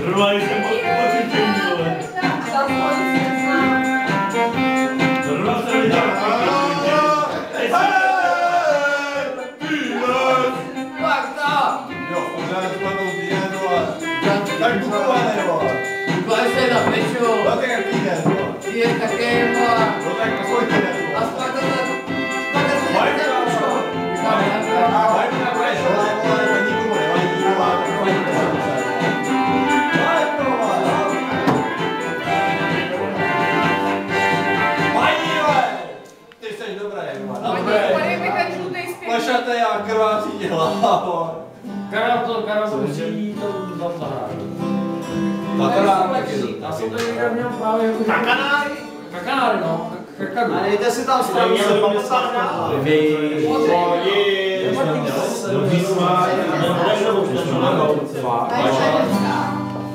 Normálně jsem pocítěný, vole. Zrovna se nedělá. Jo, pořád spadnou týden, vole. Tak bukované, vole. Bukované se na peču. No tak jak týden, vole. Týden také, vole. No tak aspoň týden, vole. A spadne se na peču. Vajku na peču, vole, to nikomu nevadí, vole. Tak vajku na peču. Vajku, vole. Vajku, vole. Ty jsi dobrý, vole. Plešate a krvácí ti hlava, vole. Karel to musí to tam zahrát. A jsem to někde měl právě jako... Kakanáry, no. A dejte si tam stravu se pamatá.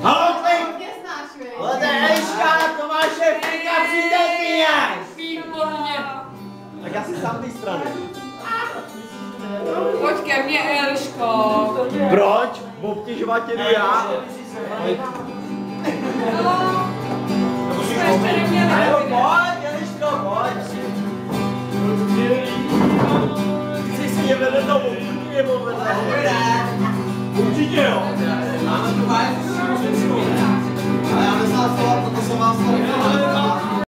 Halo, ty! Ale to je Eliška, Tomáše, Frika, přijde Výborně. Tak já si sám té strany. Pojď ke mně, Eliško. Proč? V obtěžovat tě jdu já? Jsme ještě neměli. Pojď, Eliško, pojď. Chci si je vedle toho, nebo vedle toho. Určitě jo. Máme tu vajku. Ale já neznám slova, proto jsem vás to nechal.